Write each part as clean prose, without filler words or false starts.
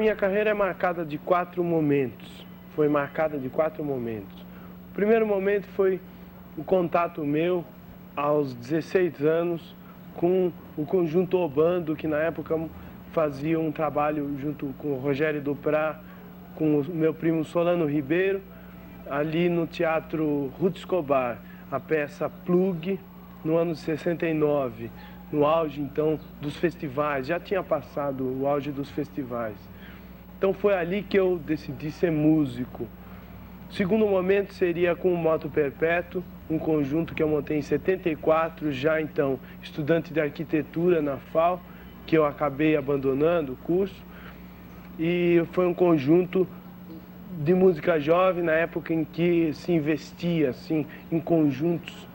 minha carreira é marcada de 4 momentos. Foi marcada de 4 momentos. O primeiro momento foi o contato meu, aos 16 anos, com o Conjunto Obando, que na época fazia um trabalho junto com o Rogério Duprá, com o meu primo Solano Ribeiro, ali no Teatro Ruth Escobar, a peça Plug, no ano de 69, no auge então dos festivais, já tinha passado o auge dos festivais. Então foi ali que eu decidi ser músico. O segundo momento seria com o Moto Perpétuo, um conjunto que eu montei em 74, já então estudante de arquitetura na FAO, que eu acabei abandonando o curso. E foi um conjunto de música jovem na época em que se investia assim, em conjuntos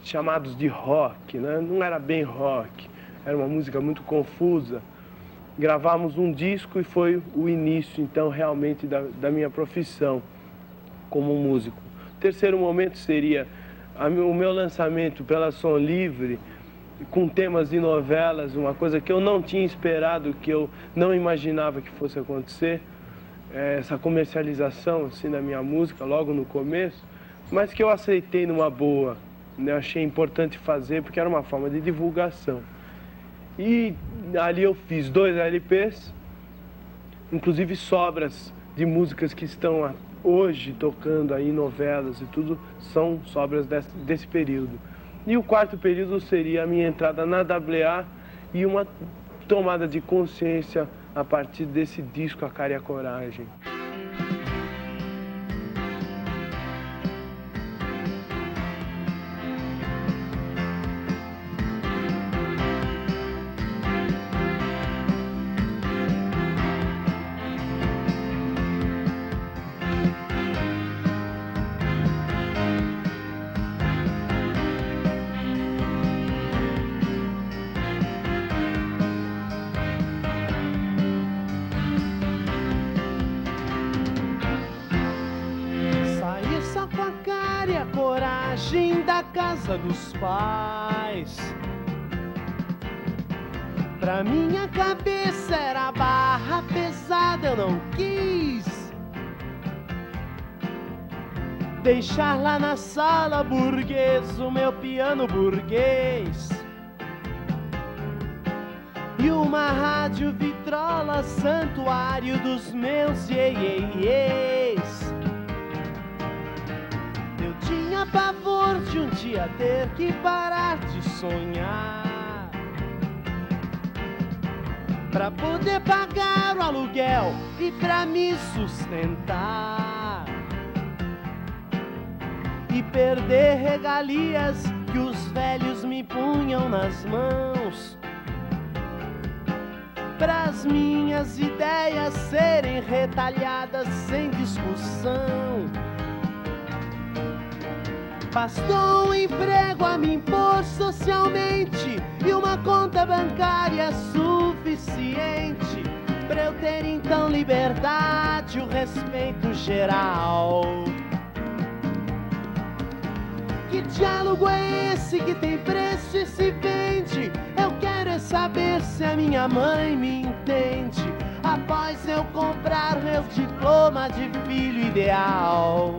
chamados de rock, né? Não era bem rock, era uma música muito confusa. Gravamos um disco e foi o início então realmente da minha profissão como músico. O terceiro momento seria o meu lançamento pela Som Livre, com temas de novelas, uma coisa que eu não tinha esperado, que eu não imaginava que fosse acontecer, essa comercialização assim, da minha música logo no começo, mas que eu aceitei numa boa, né? Eu achei importante fazer porque era uma forma de divulgação. E ali eu fiz 2 LPs, inclusive sobras de músicas que estão hoje tocando aí novelas e tudo, são sobras desse período. E o quarto período seria a minha entrada na AA e uma tomada de consciência a partir desse disco A Cara e a Coragem. Da casa dos pais, pra minha cabeça era barra pesada, eu não quis deixar lá na sala burguês o meu piano burguês e uma rádio vitrola, santuário dos meus iê-iê-iês. Tinha pavor de um dia ter que parar de sonhar pra poder pagar o aluguel e pra me sustentar e perder regalias que os velhos me punham nas mãos pras minhas ideias serem retalhadas sem discussão. Bastou um emprego a me impor socialmente e uma conta bancária suficiente pra eu ter então liberdade, o respeito geral. Que diálogo é esse que tem preço e se vende? Eu quero é saber se a minha mãe me entende após eu comprar meu diploma de filho ideal.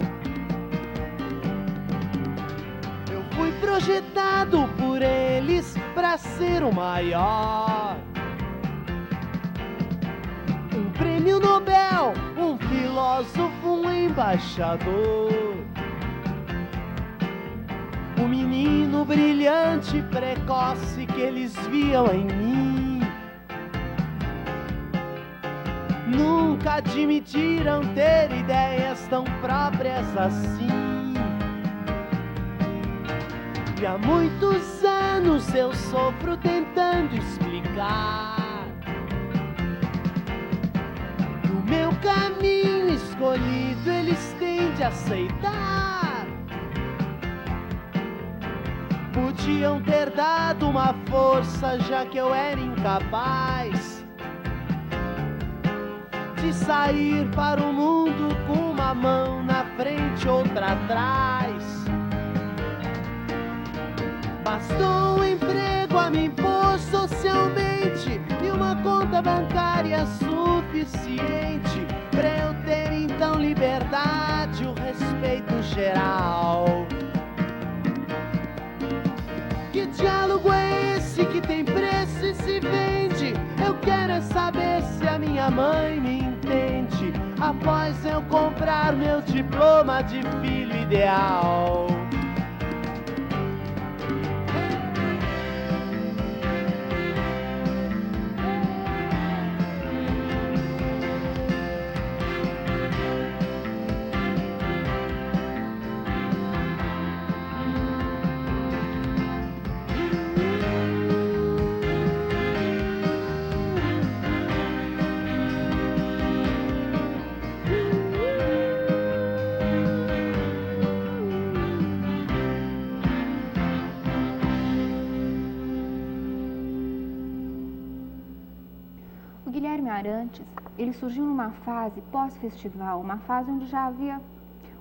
Fui projetado por eles pra ser o maior. Um prêmio Nobel, um filósofo, um embaixador. Um menino brilhante, precoce que eles viam em mim. Nunca admitiram ter ideias tão próprias assim. E há muitos anos eu sofro tentando explicar que o meu caminho escolhido eles têm de aceitar. Podiam ter dado uma força já que eu era incapaz de sair para o mundo com uma mão na frente, outra atrás. Bastou um emprego a me impor socialmente e uma conta bancária suficiente pra eu ter então liberdade, o respeito geral. Que diálogo é esse que tem preço e se vende? Eu quero é saber se a minha mãe me entende após eu comprar meu diploma de filho ideal. O Guilherme Arantes, ele surgiu numa fase pós-festival, uma fase onde já havia,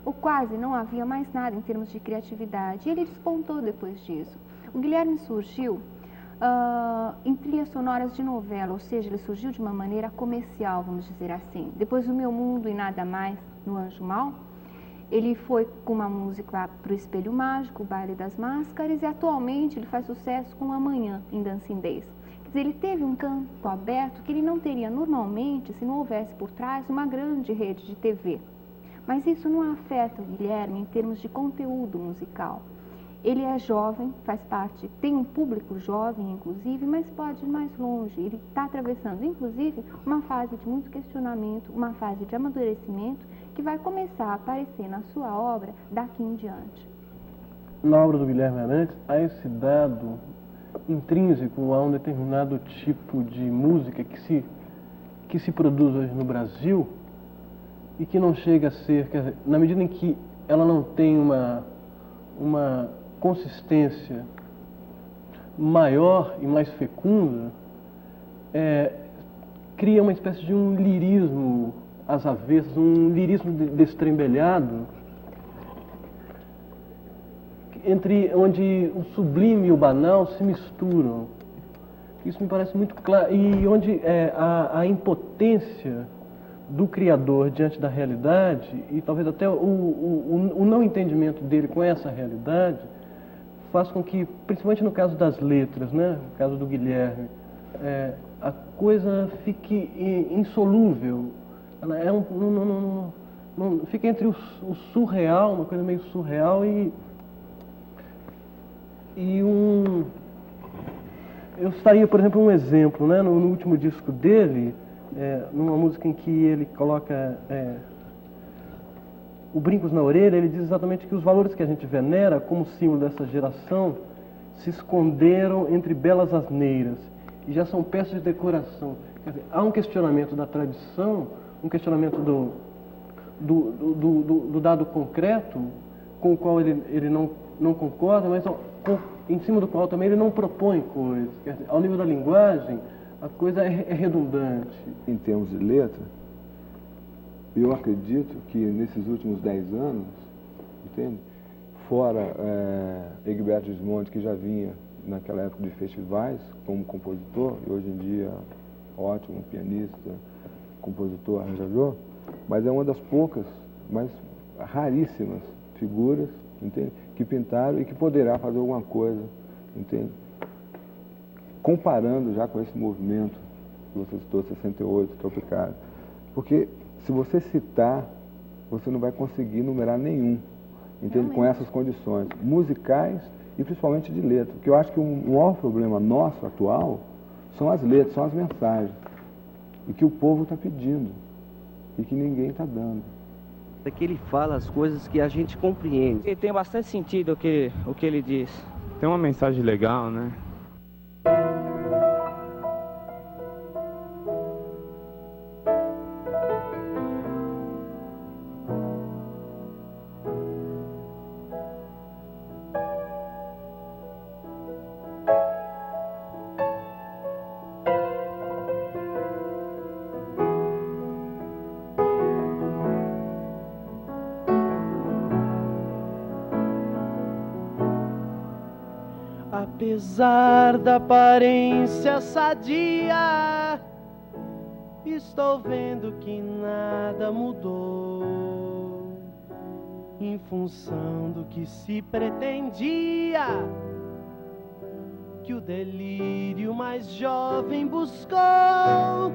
ou quase não havia mais nada em termos de criatividade, e ele despontou depois disso. O Guilherme surgiu em trilhas sonoras de novela, ou seja, ele surgiu de uma maneira comercial, vamos dizer assim. Depois do Meu Mundo e Nada Mais, no Anjo Mal, ele foi com uma música para o Espelho Mágico, o Baile das Máscaras, e atualmente ele faz sucesso com Amanhã, em Dancing Days. Quer dizer, ele teve um campo aberto que ele não teria normalmente se não houvesse por trás uma grande rede de TV. Mas isso não afeta o Guilherme em termos de conteúdo musical. Ele é jovem, faz parte, tem um público jovem, inclusive, mas pode ir mais longe. Ele está atravessando, inclusive, uma fase de muito questionamento, uma fase de amadurecimento que vai começar a aparecer na sua obra daqui em diante. Na obra do Guilherme Arantes, há esse dado intrínseco a um determinado tipo de música que se produz hoje no Brasil e que não chega a ser, quer dizer, na medida em que ela não tem uma consistência maior e mais fecunda, cria uma espécie de um lirismo às avessas, um lirismo destrembelhado, onde o sublime e o banal se misturam. Isso me parece muito claro, e onde a impotência do criador diante da realidade, e talvez até o não entendimento dele com essa realidade, faz com que, principalmente no caso das letras, né, no caso do Guilherme, a coisa fique insolúvel. Ela fica entre o surreal, uma coisa meio surreal, eu citaria, por exemplo, um exemplo, né, no último disco dele, numa música em que ele coloca o Brincos na Orelha, ele diz exatamente que os valores que a gente venera como símbolo dessa geração se esconderam entre belas asneiras e já são peças de decoração. Quer dizer, há um questionamento da tradição, um questionamento do dado concreto com o qual ele não concorda, mas em cima do qual também ele não propõe coisas. Quer dizer, ao nível da linguagem, a coisa é redundante. Em termos de letra, eu acredito que nesses últimos 10 anos, entende? Fora Egberto Gismonti, que já vinha naquela época de festivais como compositor, e hoje em dia ótimo pianista, compositor, arranjador, mas é uma das poucas, mas raríssimas figuras, entende? Que pintaram e que poderá fazer alguma coisa, entende? Comparando já com esse movimento que você citou, 68, Tropicália. Porque se você citar, você não vai conseguir numerar nenhum, entende? Com essas condições musicais e principalmente de letra. Porque eu acho que o maior problema nosso atual são as letras, são as mensagens. E que o povo está pedindo e que ninguém está dando. É que ele fala as coisas que a gente compreende. E tem bastante sentido o que ele diz. Tem uma mensagem legal, né? Apesar da aparência sadia, estou vendo que nada mudou em função do que se pretendia, que o delírio mais jovem buscou.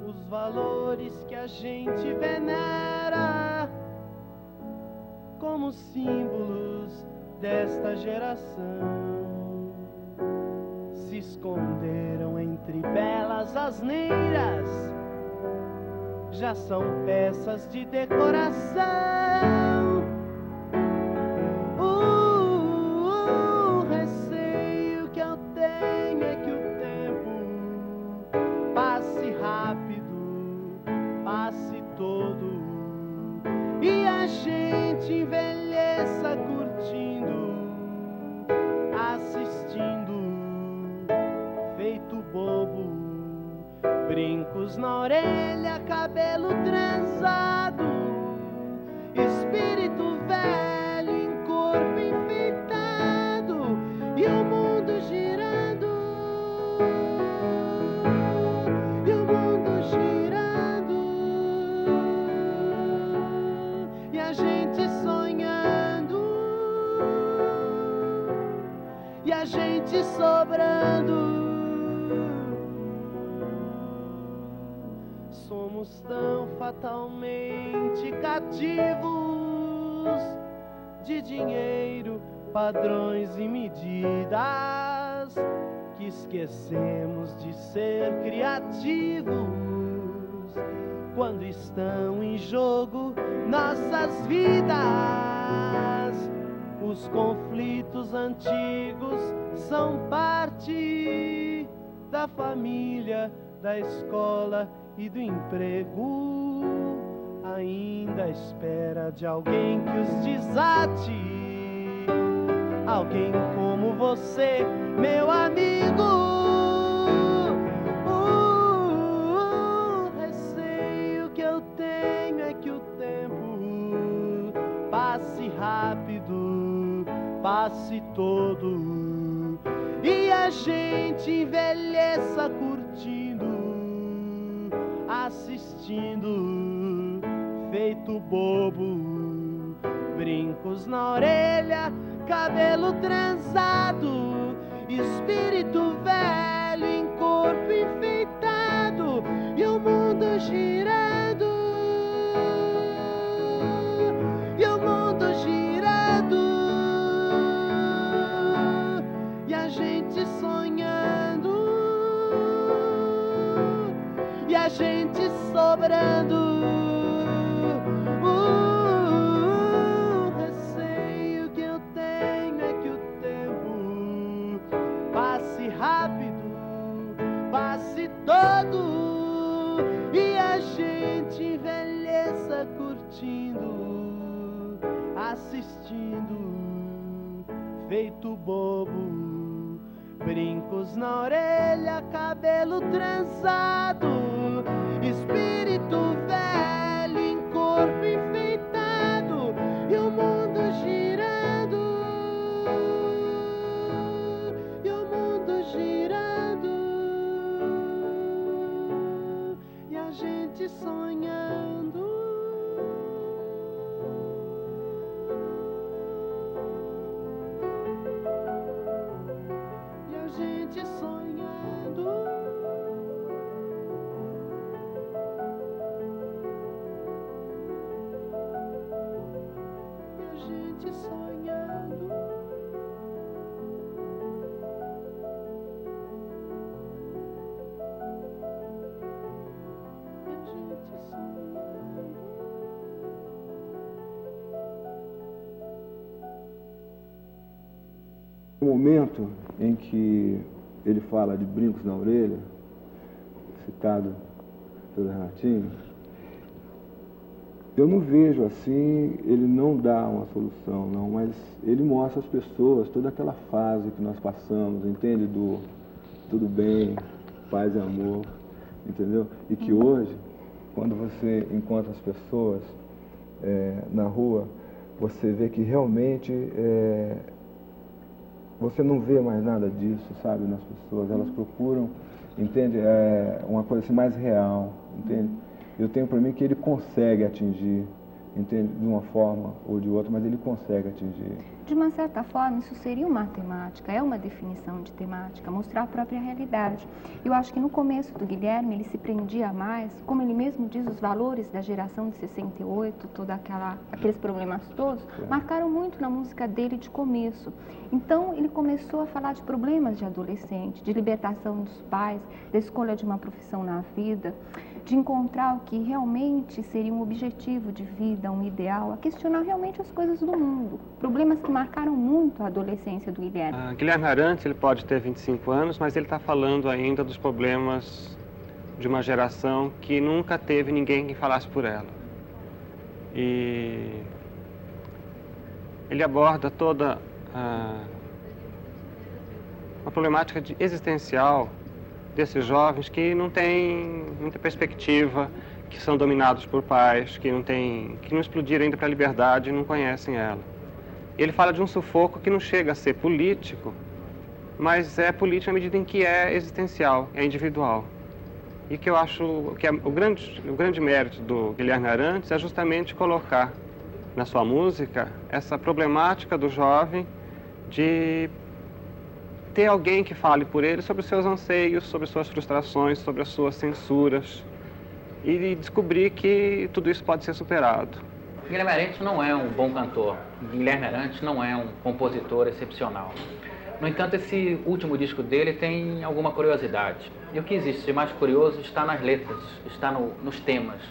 Os valores que a gente venera como símbolos desta geração se esconderam entre belas asneiras, já são peças de decoração. O receio que eu tenho é que o tempo passe rápido, passe todo, e a gente envelheça curtindo, assistindo, feito bobo, brincos na orelha, cabelo trançado, espírito velho em corpo enfeitado, e o mundo girando, e o mundo girando, e a gente sonhando, e a gente sobrando. Somos tão fatalmente cativos de dinheiro, padrões e medidas, que esquecemos de ser criativos quando estão em jogo nossas vidas. Os conflitos antigos são parte da família, da escola e do emprego, ainda à espera de alguém que os desate, alguém como você, meu amigo. O receio que eu tenho é que o tempo passe rápido, passe todo, e a gente envelheça curtindo, assistindo, feito bobo, brincos na orelha, cabelo trançado, espírito velho em corpo enfeitado, e o mundo girando, e o mundo girando, e a gente sonhando, e a gente sobrando. O receio que eu tenho é que o tempo passe rápido, passe todo, e a gente envelheça curtindo, assistindo, feito bobo, brincos na orelha, cabelo trançado, espírito velho em corpo enfeitado, e o mundo girando, e o mundo girando, e a gente sonhando, e a gente sonhando. Sonhando, a gente sonhando. O momento em que ele fala de brincos na orelha, citado pelo Renatinho, eu não vejo assim, ele não dá uma solução, não, mas ele mostra às pessoas toda aquela fase que nós passamos, entende? Do tudo bem, paz e amor, entendeu? E que hoje, quando você encontra as pessoas na rua, você vê que realmente você não vê mais nada disso, sabe, nas pessoas. Elas procuram, entende, uma coisa assim mais real, entende? Eu tenho para mim que ele consegue atingir, entende, de uma forma ou de outra, mas ele consegue atingir. De uma certa forma, isso seria uma temática, é uma definição de temática, mostrar a própria realidade. Eu acho que no começo do Guilherme, ele se prendia mais, como ele mesmo diz, os valores da geração de 68, aqueles problemas todos, marcaram muito na música dele de começo. Então, ele começou a falar de problemas de adolescente, de libertação dos pais, da escolha de uma profissão na vida, de encontrar o que realmente seria um objetivo de vida, um ideal, a questionar realmente as coisas do mundo. Problemas que marcaram muito a adolescência do Guilherme. Guilherme Arantes, ele pode ter 25 anos, mas ele está falando ainda dos problemas de uma geração que nunca teve ninguém que falasse por ela. E ele aborda toda uma problemática existencial desses jovens que não têm muita perspectiva, que são dominados por pais, que não explodiram ainda para a liberdade e não conhecem ela. Ele fala de um sufoco que não chega a ser político, mas é político na medida em que é existencial, é individual. E que eu acho que o grande mérito do Guilherme Arantes é justamente colocar na sua música essa problemática do jovem de ter alguém que fale por ele sobre os seus anseios, sobre as suas frustrações, sobre as suas censuras e descobrir que tudo isso pode ser superado. Guilherme Arantes não é um bom cantor, Guilherme Arantes não é um compositor excepcional. No entanto, esse último disco dele tem alguma curiosidade. E o que existe de mais curioso está nas letras, está nos temas.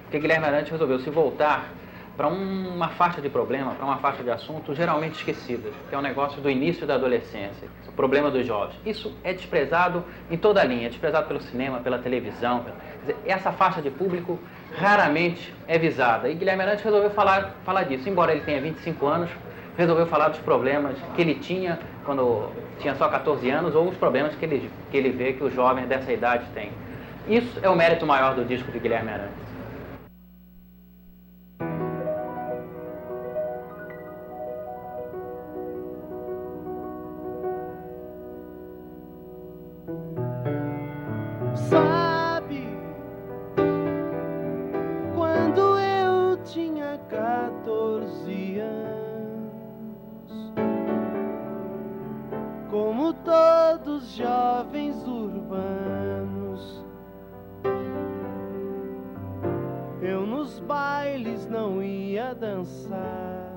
Porque Guilherme Arantes resolveu se voltar para uma faixa de problema, para uma faixa de assuntos geralmente esquecidas, que é o negócio do início da adolescência, o problema dos jovens. Isso é desprezado em toda a linha, é desprezado pelo cinema, pela televisão. Quer dizer, essa faixa de público raramente é visada. E Guilherme Arantes resolveu falar disso. Embora ele tenha 25 anos, resolveu falar dos problemas que ele tinha quando tinha só 14 anos ou os problemas que ele vê que os jovens dessa idade têm. Isso é o mérito maior do disco de Guilherme Arantes. Sabe, quando eu tinha 14 anos, como todos jovens urbanos, eu nos bailes não ia dançar.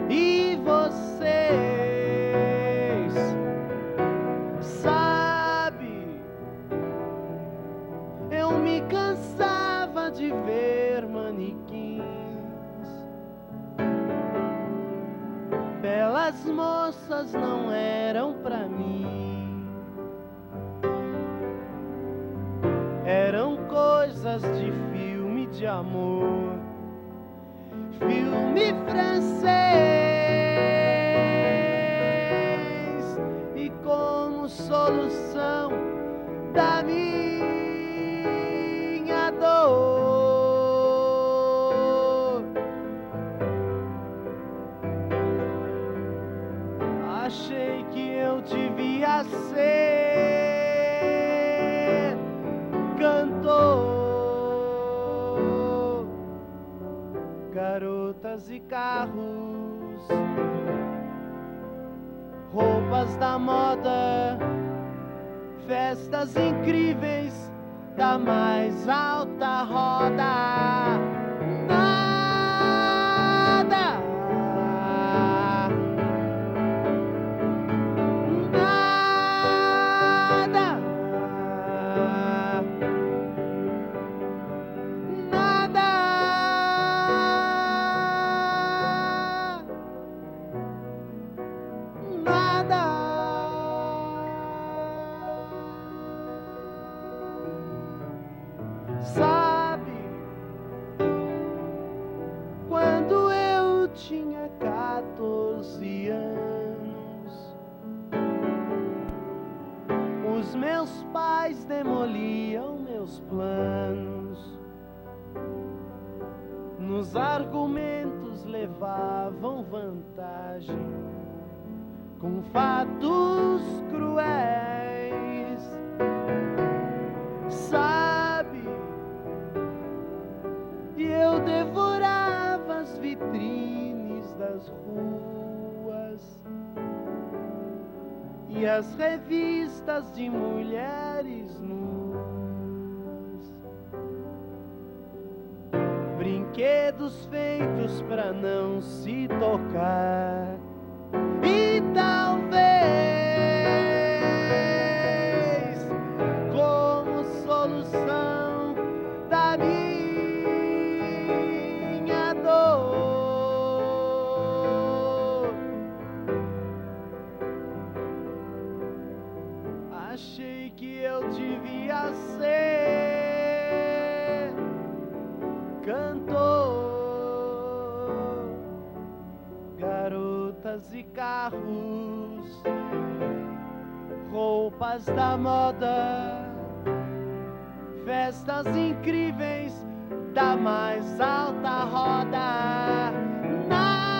E vocês, eu me cansava de ver manequins, belas moças não eram pra mim, eram coisas de filme de amor, filme francês. E como solução da minha dor, achei que eu devia ser cantor. Garotas e carros, roupas da moda, festas incríveis da mais alta roda. Nada, nada, nada, nada. Sabe, quando eu tinha 14 anos, os meus pais demoliam meus planos, nos argumentos levavam vantagem, com fatos cruéis. Sabe, e eu devorava as vitrines das ruas e as revistas de mulheres nuas, brinquedos feitos pra não se tocar. E talvez, como solução da minha dor, achei que eu devia ser cantor. Garotas e carros, roupas da moda, festas incríveis da mais alta roda. Nada,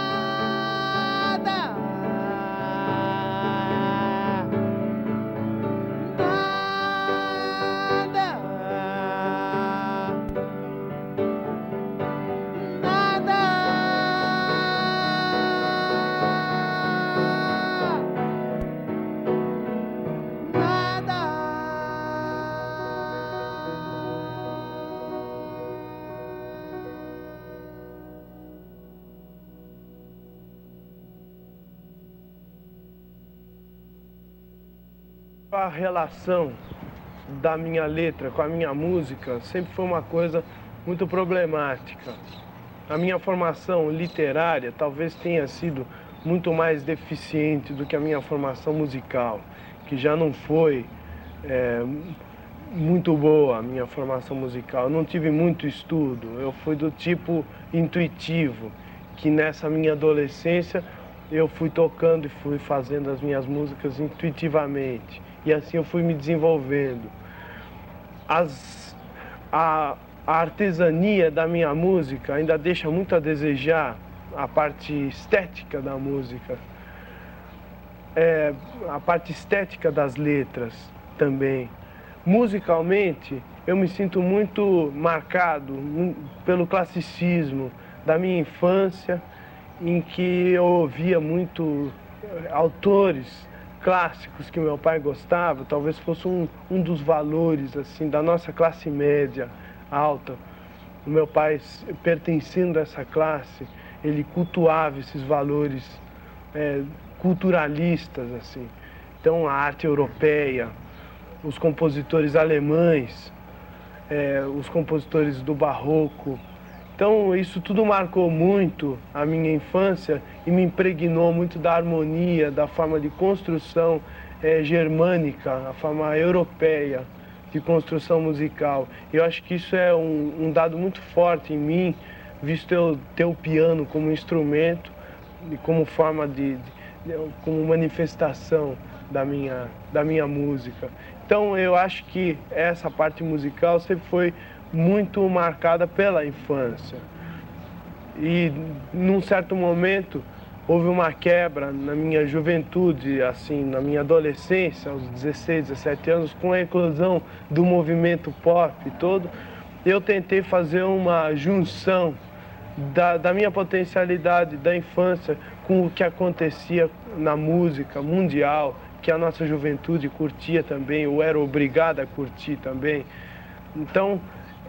a relação da minha letra com a minha música sempre foi uma coisa muito problemática. A minha formação literária talvez tenha sido muito mais deficiente do que a minha formação musical, que já não foi muito boa a minha formação musical. Eu não tive muito estudo, eu fui do tipo intuitivo, que nessa minha adolescência eu fui tocando e fui fazendo as minhas músicas intuitivamente. E assim eu fui me desenvolvendo. A artesania da minha música ainda deixa muito a desejar, a parte estética da música, a parte estética das letras também. Musicalmente, eu me sinto muito marcado pelo classicismo da minha infância, em que eu ouvia muito autores clássicos que meu pai gostava. Talvez fosse um dos valores assim da nossa classe média alta. O meu pai, pertencendo a essa classe, ele cultuava esses valores culturalistas assim. Então a arte europeia, os compositores alemães, os compositores do barroco. Então isso tudo marcou muito a minha infância e me impregnou muito da harmonia, da forma de construção germânica, a forma europeia de construção musical. E eu acho que isso é um dado muito forte em mim, visto eu ter o piano como instrumento e como forma como manifestação da minha música. Então eu acho que essa parte musical sempre foi muito marcada pela infância. E num certo momento houve uma quebra na minha juventude, assim, na minha adolescência, aos 16, 17 anos, com a eclosão do movimento pop e todo. Eu tentei fazer uma junção da minha potencialidade da infância com o que acontecia na música mundial, que a nossa juventude curtia também, ou era obrigada a curtir também. Então,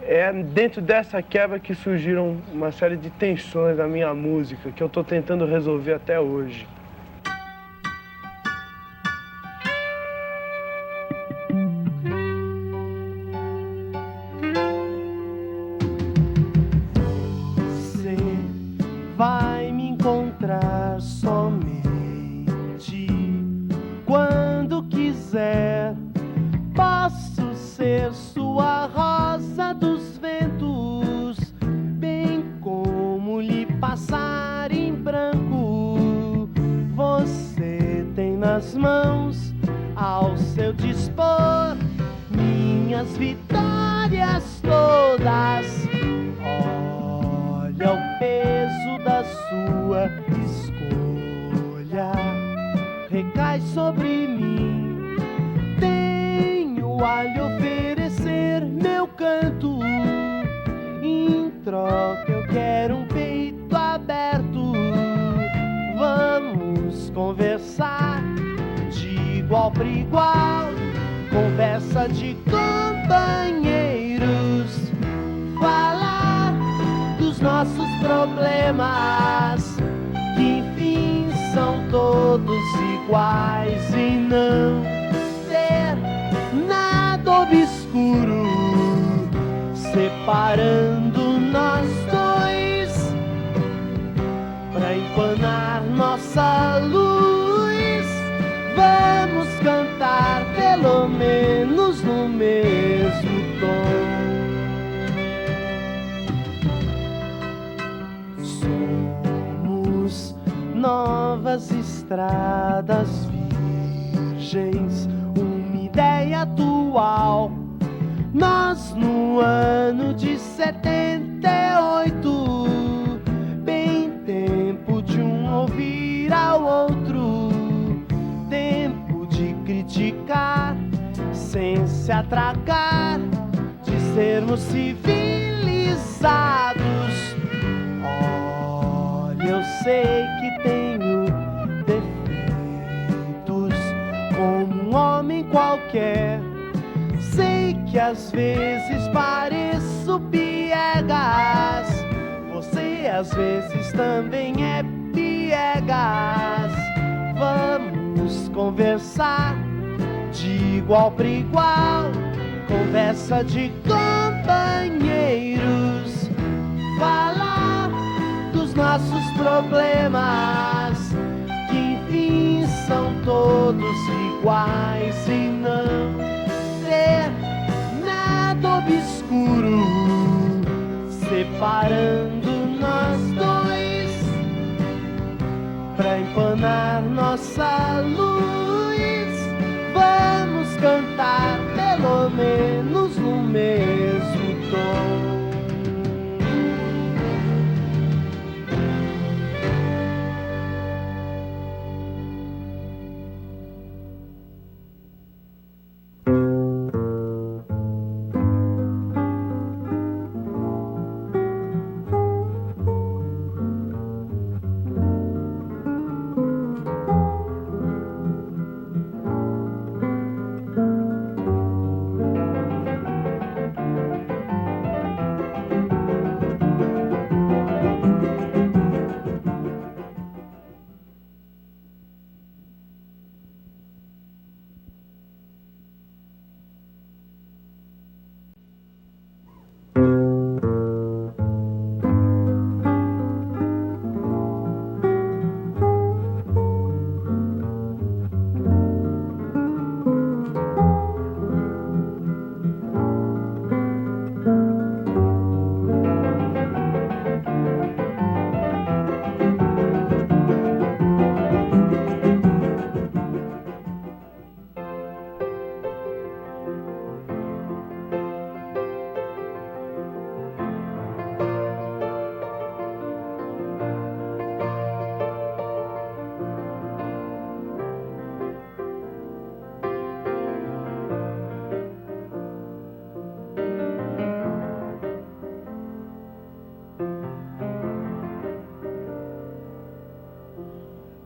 é dentro dessa quebra que surgiram uma série de tensões na minha música, que eu estou tentando resolver até hoje. Você vai me encontrar somente quando quiser. Posso ser sua rosa dos ventos, bem como lhe passar em branco. Você tem nas mãos, ao seu dispor, minhas vitórias todas. Olha o peso da sua escolha, recai sobre mim. Tenho a lhe oferecer meu canto. Em troca eu quero um peito aberto. Vamos conversar de igual para igual, conversa de companheiros. Falar dos nossos problemas, que enfim são todos iguais, e não ter nada obscuro separando nós dois, pra empanar nossa luz. Vamos cantar pelo menos no mesmo tom. Somos novas estradas virgens, uma ideia atual. Nós no ano de 78, bem tempo de um ouvir ao outro, tempo de criticar sem se atracar, de sermos civilizados. Olha, eu sei que tenho defeitos como um homem qualquer. Sei que às vezes pareço piegas, você às vezes também é piegas. Vamos conversar de igual para igual, conversa de companheiros. Falar dos nossos problemas, que enfim são todos iguais, e não ter nada obscuro separando nós dois, pra empanar nossa luz. Vamos cantar pelo menos no mesmo tom.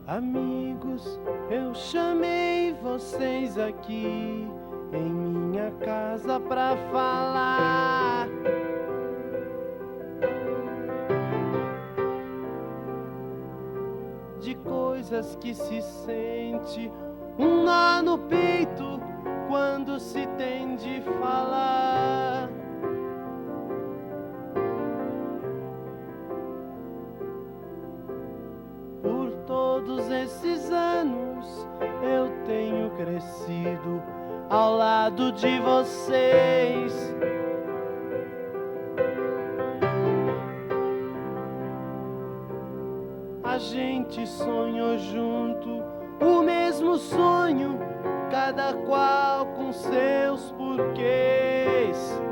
Amigos, eu chamei vocês aqui em minha casa pra falar de coisas que se sente um nó no peito quando se tem de falar. Todos esses anos eu tenho crescido ao lado de vocês. A gente sonhou junto o mesmo sonho, cada qual com seus porquês.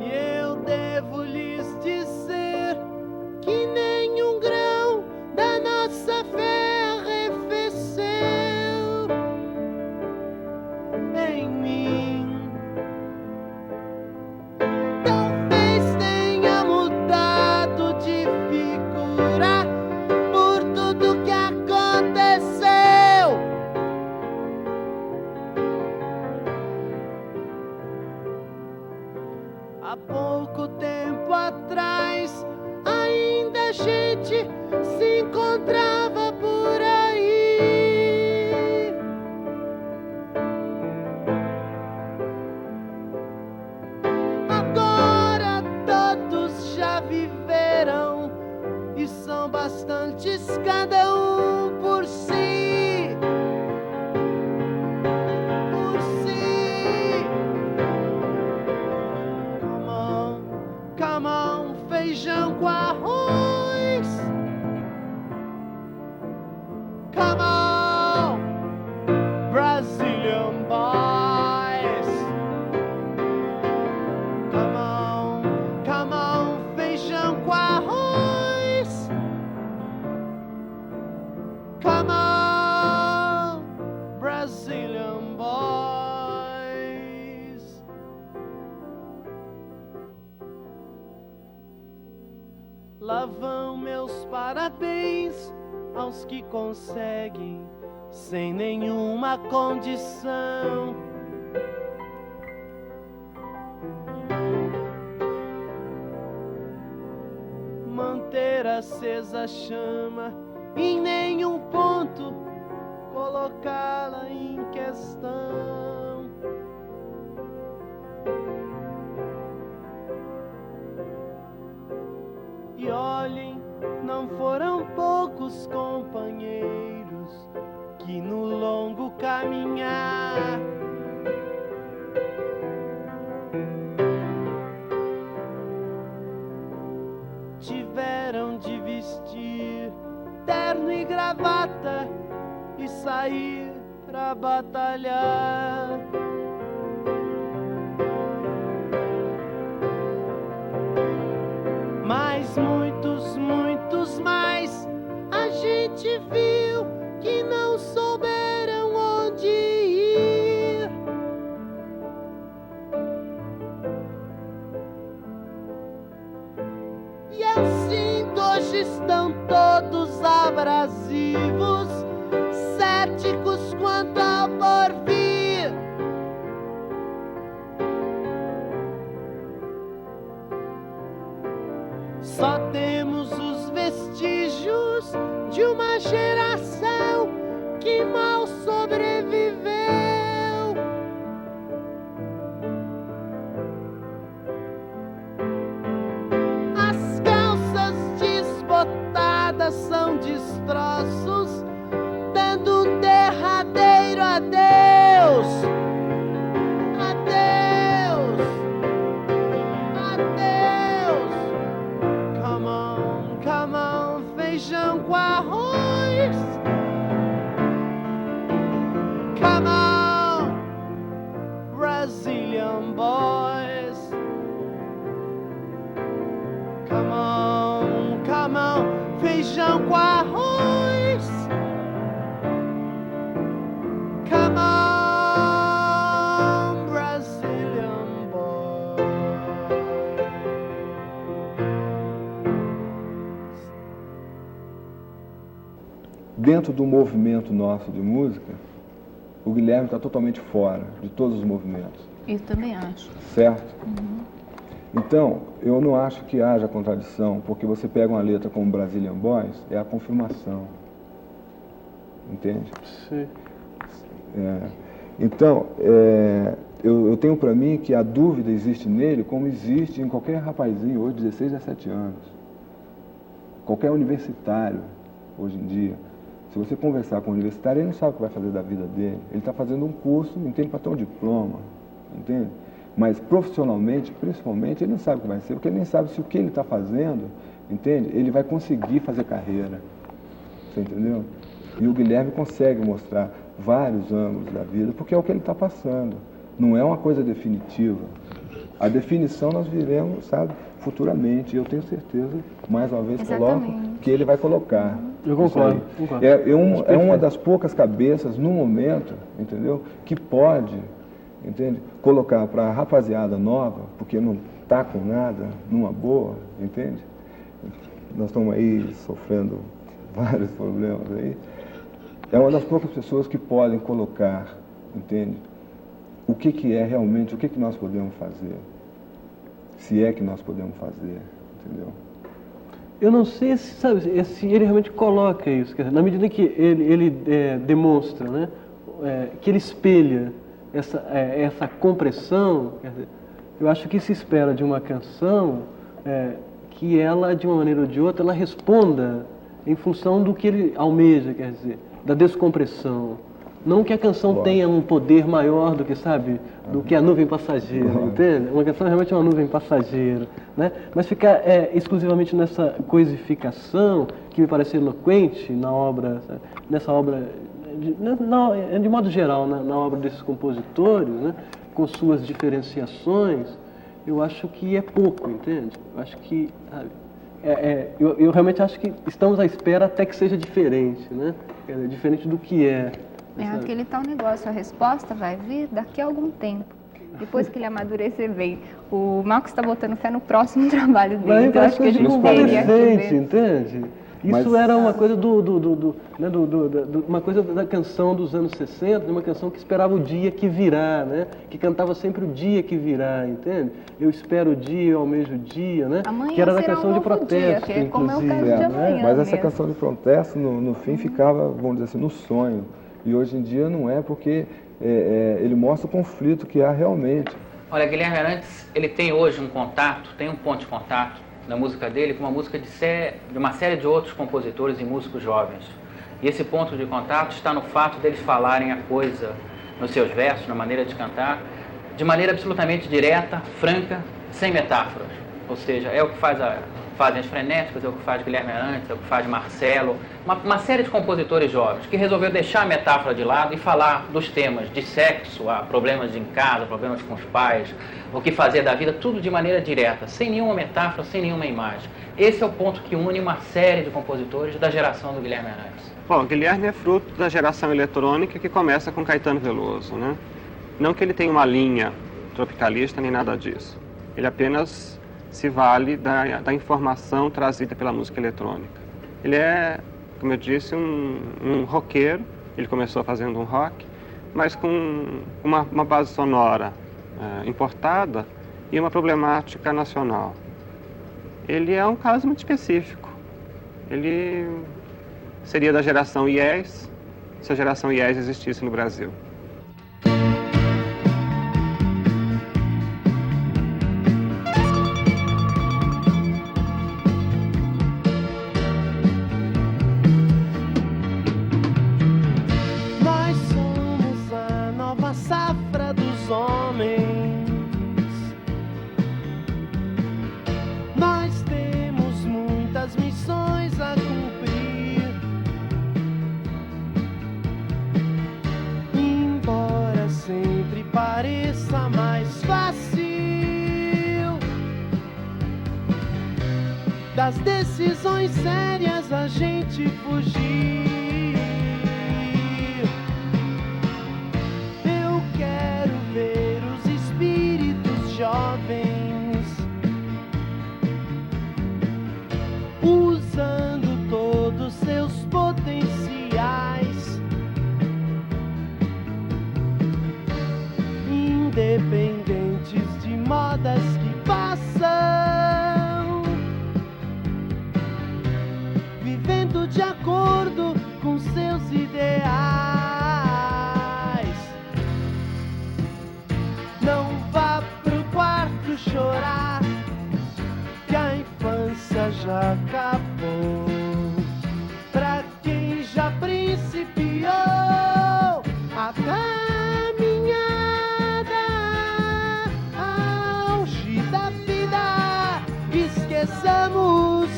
E eu devo lhes dizer que nenhum grande encontrava por aí. Agora todos já viveram e são bastantes, cada um por si. Por si. Come on, feijão com arroz. Come on, Brazilian boys. Come on, feijão com arroz. Come on, Brazilian boys. Lá vão meus parabéns aos que conseguem sem nenhuma condição manter acesa a chama, em nenhum ponto colocá-la em questão. E olhem, não foram poucos companheiros que no longo caminhar tiveram de vestir terno e gravata e sair pra batalhar. Mas muitos mais a gente viu que não souberam onde ir. E assim hoje estão todos abrasivos, céticos quanto ao porvir. Só temos os vestígios de uma geração que mal sobreviveu. As calças desbotadas são destroços, dando um derradeiro adeus. Adeus. Adeus. Come on, feijão com arroz. Come on, Brazilian boys. Come on, feijão com arroz. Come on, Brazilian boys. Dentro do movimento nosso de música, o Guilherme está totalmente fora de todos os movimentos. Eu também acho. Certo? Então, eu não acho que haja contradição, porque você pega uma letra como Brazilian Boys, é a confirmação. Entende? Sim. Então, eu tenho para mim que a dúvida existe nele como existe em qualquer rapazinho hoje, 16, 17 anos. Qualquer universitário, hoje em dia. Se você conversar com um universitário, ele não sabe o que vai fazer da vida dele. Ele está fazendo um curso, entende, para ter um diploma, entende? Mas profissionalmente, principalmente, ele não sabe o que vai ser, porque ele nem sabe se o que ele está fazendo, entende, ele vai conseguir fazer carreira. Você entendeu? E o Guilherme consegue mostrar vários ângulos da vida, porque é o que ele está passando. Não é uma coisa definitiva. A definição nós viremos, sabe, futuramente. E eu tenho certeza, mais uma vez coloco, que ele vai colocar. Eu concordo. É uma das poucas cabeças, no momento, entendeu, que pode, entende, colocar para a rapaziada nova, porque não está com nada, numa boa, entende? Nós estamos aí sofrendo vários problemas aí. É uma das poucas pessoas que podem colocar, entende, o que é realmente, o que nós podemos fazer, se é que nós podemos fazer, entendeu? eu não sei se, sabe, se ele realmente coloca isso, quer dizer, na medida que ele demonstra, né, que ele espelha essa compressão, quer dizer, eu acho que se espera de uma canção que ela, de uma maneira ou de outra, ela responda em função do que ele almeja, quer dizer, da descompressão. Não que a canção tenha um poder maior do que, sabe, do que a nuvem passageira, entende? Uma canção realmente é uma nuvem passageira, né? Mas ficar exclusivamente nessa coisificação, que me parece eloquente na obra, sabe? Nessa obra, de modo geral, na obra desses compositores, né? Com suas diferenciações, eu acho que é pouco, entende? Eu acho que, sabe, eu realmente acho que estamos à espera até que seja diferente, né? Diferente do que é. É aquele tal negócio, a resposta vai vir daqui a algum tempo. Depois que ele amadurecer bem. O Marcos está botando fé no próximo trabalho dele. Mas então acho que a gente teria que ver. Entende? Isso era uma coisa uma coisa da canção dos anos 60, uma canção que esperava o dia que virá, né? Que cantava sempre o dia que virá, entende? Eu espero o dia, eu almejo o dia, né? Amanhã que era da será canção um de novo protesto, dia, que é como é o caso de amanhã. Mas essa mesmo. canção de protesto, no fim, ficava, vamos dizer assim, no sonho. E hoje em dia não é, porque ele mostra o conflito que há realmente. Olha, Guilherme Arantes, ele tem hoje um contato, tem um ponto de contato na música dele com uma música de uma série de outros compositores e músicos jovens. E esse ponto de contato está no fato deles falarem a coisa nos seus versos, na maneira de cantar, de maneira absolutamente direta, franca, sem metáforas. Ou seja, é o que fazem as Frenéticas, é o que faz Guilherme Arantes, é o que faz Marcelo, uma série de compositores jovens que resolveu deixar a metáfora de lado e falar dos temas de sexo, a problemas em casa, problemas com os pais, o que fazer da vida, tudo de maneira direta, sem nenhuma metáfora, sem nenhuma imagem. Esse é o ponto que une uma série de compositores da geração do Guilherme Arantes. Bom, Guilherme é fruto da geração eletrônica que começa com Caetano Veloso, né? Não que ele tenha uma linha tropicalista nem nada disso. Ele apenas se vale da informação trazida pela música eletrônica. Ele é, como eu disse, um roqueiro. Ele começou fazendo um rock, mas com uma base sonora importada e uma problemática nacional. Ele é um caso muito específico. Ele seria da geração IES, se a geração IES existisse no Brasil. Pareça mais fácil das decisões sérias a gente fugir. Eu quero ver os espíritos jovens usando todos seus potenciais, independentes de modas que passam, vivendo de acordo com seus ideais. Não vá pro quarto chorar, que a infância já acabou. Pra quem já principiou a esqueçamos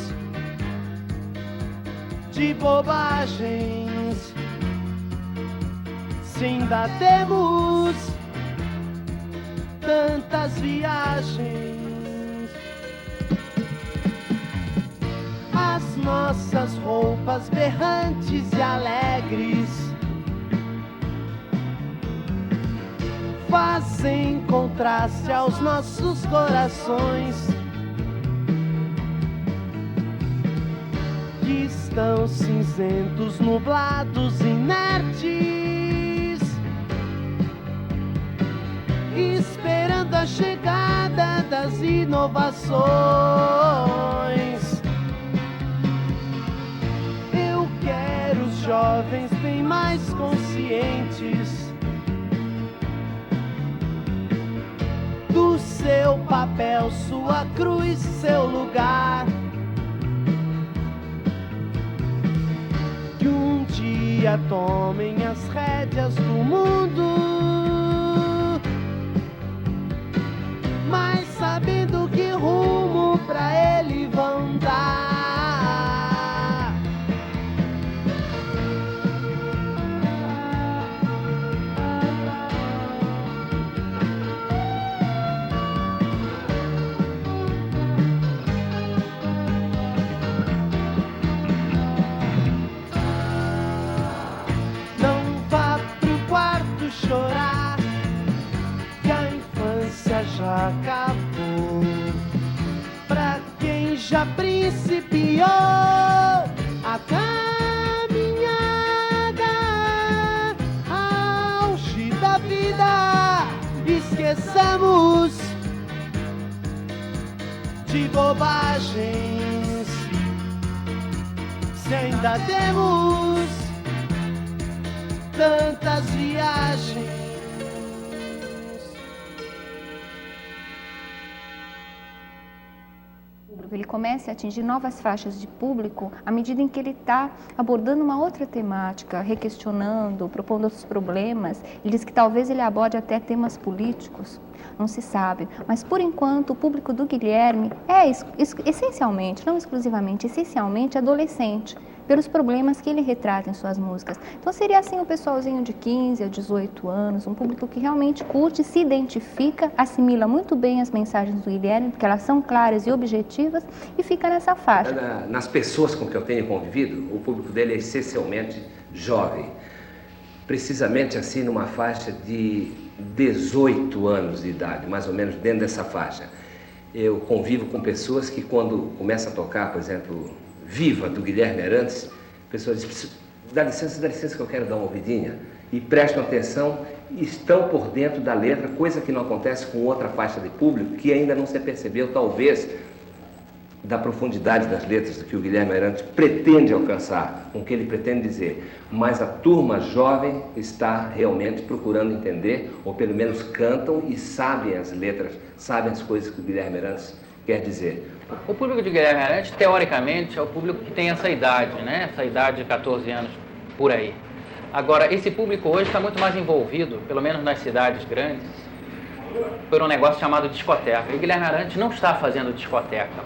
de bobagens, se ainda temos tantas viagens. As nossas roupas berrantes e alegres fazem contraste aos nossos corações, que estão cinzentos, nublados, inertes, esperando a chegada das inovações. jovens bem mais conscientes do seu papel, sua cruz, seu lugar. Que um dia tomem as rédeas do mundo, mas sabendo que rumo pra ele vão dar. Chorar, que a infância já acabou. Pra quem já principiou a caminhada, auge da vida, esqueçamos de bobagens. Se ainda temos tantas viagens. Ele começa a atingir novas faixas de público à medida em que ele está abordando uma outra temática, requestionando, propondo outros problemas. Ele diz que talvez ele aborde até temas políticos, não se sabe. Mas, por enquanto, o público do Guilherme é essencialmente, não exclusivamente, essencialmente adolescente, pelos problemas que ele retrata em suas músicas. Então seria assim o pessoalzinho de 15 a 18 anos, um público que realmente curte, se identifica, assimila muito bem as mensagens do Guilherme, porque elas são claras e objetivas, e fica nessa faixa. Nas pessoas com que eu tenho convivido, o público dele é essencialmente jovem. Precisamente assim numa faixa de 18 anos de idade, mais ou menos dentro dessa faixa. Eu convivo com pessoas que quando começam a tocar, por exemplo, Viva, do Guilherme Arantes, a pessoa diz, dá licença que eu quero dar uma ouvidinha. E prestam atenção e estão por dentro da letra, coisa que não acontece com outra faixa de público, que ainda não se percebeu, talvez, da profundidade das letras do que o Guilherme Arantes pretende alcançar, com o que ele pretende dizer. Mas a turma jovem está realmente procurando entender, ou pelo menos cantam e sabem as letras, sabem as coisas que o Guilherme Arantes quer dizer. O público de Guilherme Arantes, teoricamente, é o público que tem essa idade, né? Essa idade de 14 anos por aí. Agora, esse público hoje está muito mais envolvido, pelo menos nas cidades grandes, por um negócio chamado discoteca. E Guilherme Arantes não está fazendo discoteca.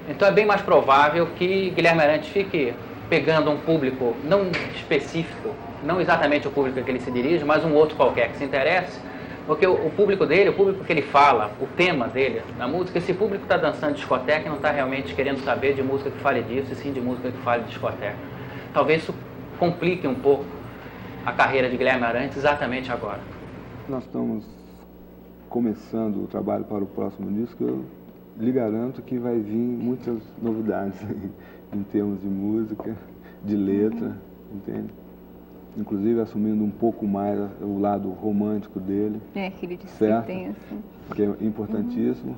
Então é bem mais provável que Guilherme Arantes fique pegando um público não específico, não exatamente o público a que ele se dirige, mas um outro qualquer que se interesse. Porque o público dele, o público que ele fala, o tema dele na música, esse público está dançando discoteca e não está realmente querendo saber de música que fale disso, e sim de música que fale de discoteca. Talvez isso complique um pouco a carreira de Guilherme Arantes exatamente agora. Nós estamos começando o trabalho para o próximo disco. Eu lhe garanto que vai vir muitas novidades em termos de música, de letra, entende? Inclusive assumindo um pouco mais o lado romântico dele. É, que ele disse que tem, assim. Que é importantíssimo.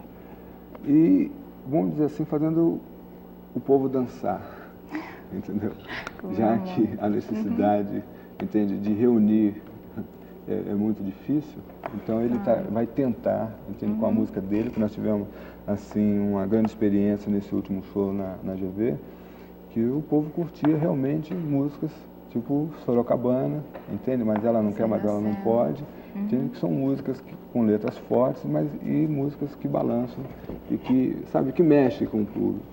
E, vamos dizer assim, fazendo o povo dançar, entendeu? Já que a necessidade, entende, de reunir é muito difícil, então ele vai tentar, entende, com a música dele, que nós tivemos, assim, uma grande experiência nesse último show na GV, que o povo curtia realmente músicas tipo Sorocabana, entende? Mas ela não quer, mas ela não pode. Entende? Que são músicas com letras fortes, mas e músicas que balançam e que, sabe, que mexem com o público.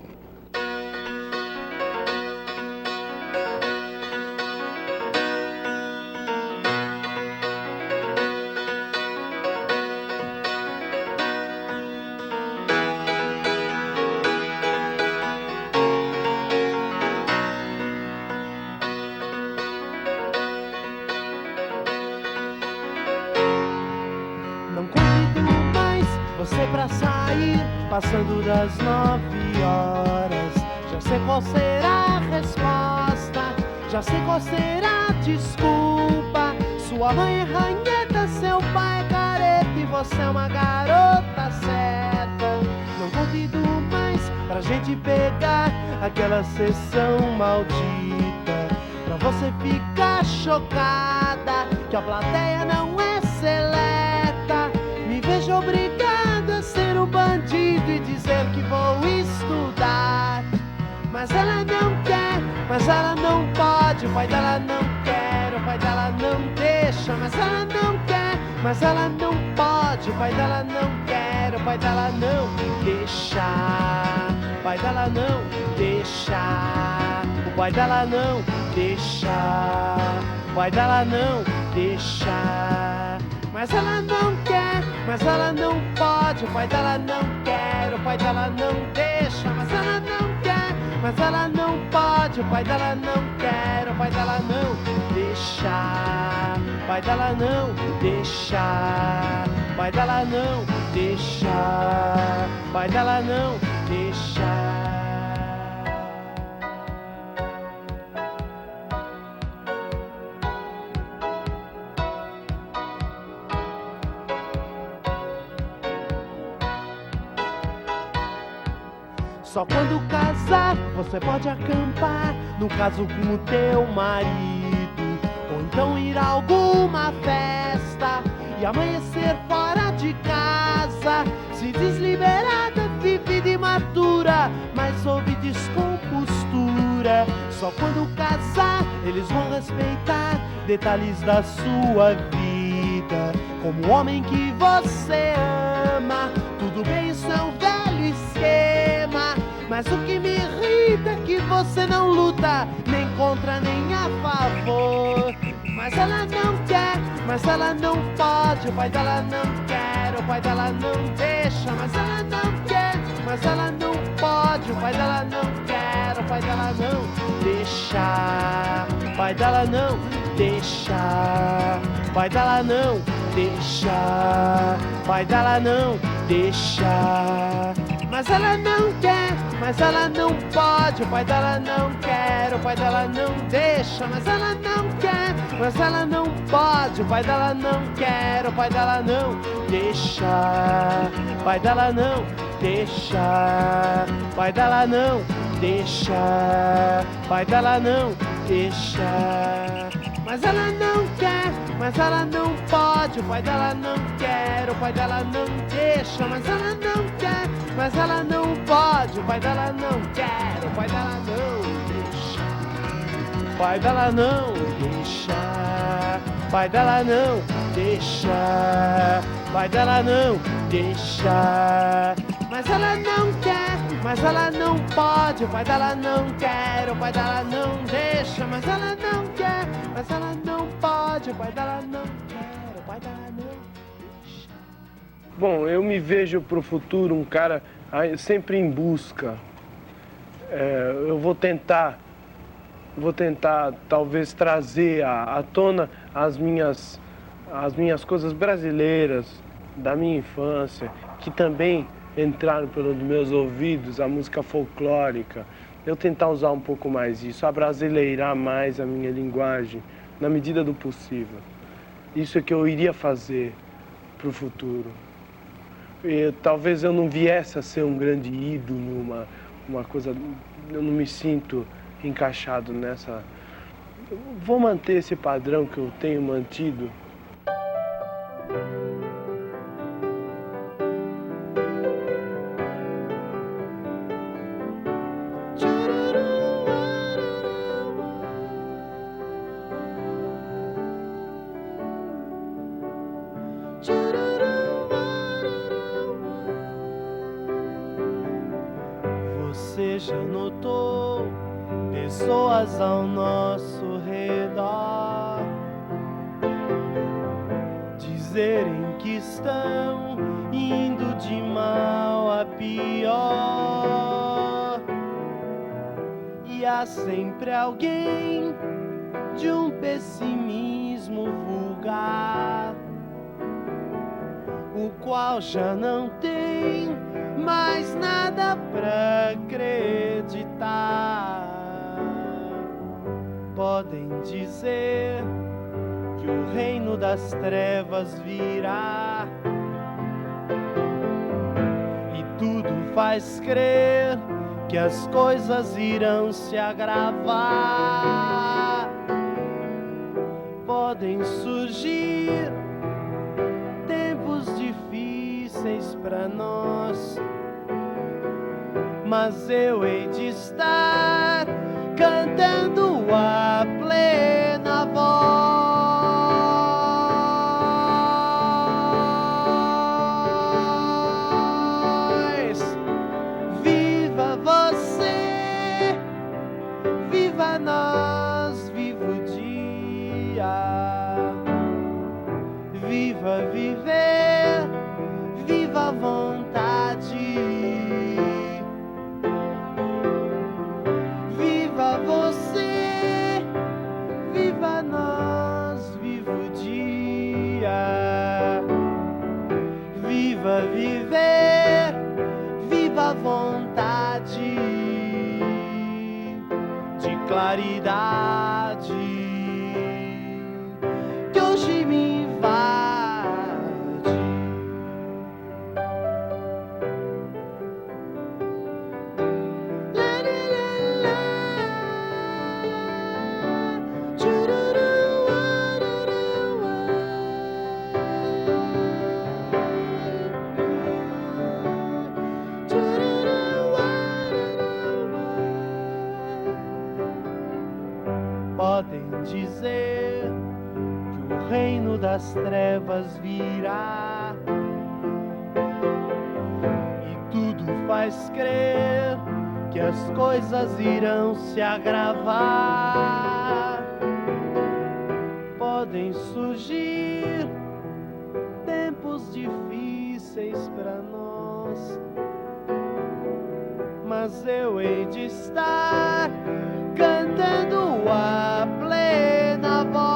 Passando das 9 horas, já sei qual será a resposta, já sei qual será a desculpa. Sua mãe é ranheta, seu pai é careta e você é uma garota certa. Não convido mais pra gente pegar aquela sessão maldita, pra você fica chocada que a plateia não é seleta. Me vejo obrigada a ser um bandido e dizer que vou estudar. Mas ela não quer, mas ela não pode. O pai dela não quer, o pai dela não deixa. Mas ela não quer, mas ela não pode. O pai dela não quer, o pai dela não deixa. O pai dela não deixa. O pai dela não deixa. O pai dela não deixa. Mas ela não quer, mas ela não pode. O pai dela não quer, o pai dela não deixa. Mas ela não quer, mas ela não pode. O pai dela não quer, o pai dela não deixa. O pai dela não deixa. O pai dela não deixa. O pai dela não deixa. Só quando casar você pode acampar, no caso com o teu marido, ou então ir a alguma festa e amanhecer fora de casa. Se desliberada, vivida imatura, mas houve descompostura. Só quando casar eles vão respeitar detalhes da sua vida, como o homem que você ama. Tudo bem, isso é um velho esquema, mas o que me irrita é que você não luta, nem contra nem a favor. Mas ela não quer, mas ela não pode. O pai dela não quer, o pai dela não deixa. Mas ela não quer, mas ela não pode. O pai dela não quer, o pai dela não deixa. O pai dela não deixa. O pai dela não deixa. O pai dela não deixa. Mas ela não quer, mas ela não pode. O pai dela não quer, o pai dela não deixa. Mas ela não quer, mas ela não pode. O pai dela não quer, o pai dela não deixa. O pai dela não deixa. O pai dela não deixa. O pai dela não deixa. Mas ela não quer, mas ela não pode. O pai dela não quer, o pai dela não deixa. Mas ela não quer, mas ela não pode. O pai dela não quer, o pai dela não deixa. O pai dela não deixa. O pai dela não deixa. O pai dela não deixa. Mas ela não quer, mas ela não pode. O pai dela não quer, o pai dela não deixa. Mas ela não quer, mas ela não pode. O pai dela não quer, o pai dela não deixa. Bom, eu me vejo para o futuro um cara sempre em busca. Eu vou tentar talvez trazer à tona as minhas coisas brasileiras da minha infância, que também entraram pelos meus ouvidos, a música folclórica. Eu tentar usar um pouco mais isso, abrasileirar mais a minha linguagem, na medida do possível. Isso é que eu iria fazer para o futuro. Talvez eu não viesse a ser um grande ídolo, uma coisa, eu não me sinto encaixado nessa. Eu vou manter esse padrão que eu tenho mantido. Você já notou pessoas ao nosso redor dizerem que estão indo de mal a pior? E há sempre alguém de um pessimismo vulgar, o qual já não tem mais nada pra acreditar. Podem dizer que o reino das trevas virá, e tudo faz crer que as coisas irão se agravar. podem surgir tempos difíceis pra nós, mas eu hei de estar cantando a plena voz. Viva você, viva nós, viva o dia, viva viver, viva a vontade. Viva você, viva nós, viva o dia, viva viver, viva a vontade de claridade que hoje me invade. Podem dizer que o reino das trevas virá, e tudo faz crer que as coisas irão se agravar. Podem surgir tempos difíceis para nós, mas eu hei de estar cantando a plena voz.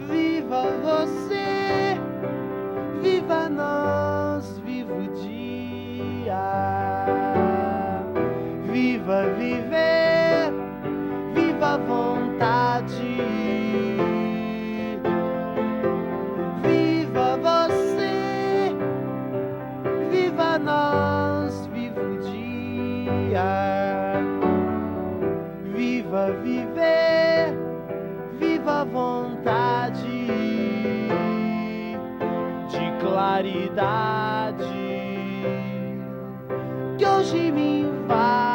Viva você, viva nós, viva o dia, viva viver, viva a vontade. Viva você, viva nós, viva o dia, viva viver, viva a vontade de claridade que hoje me invade.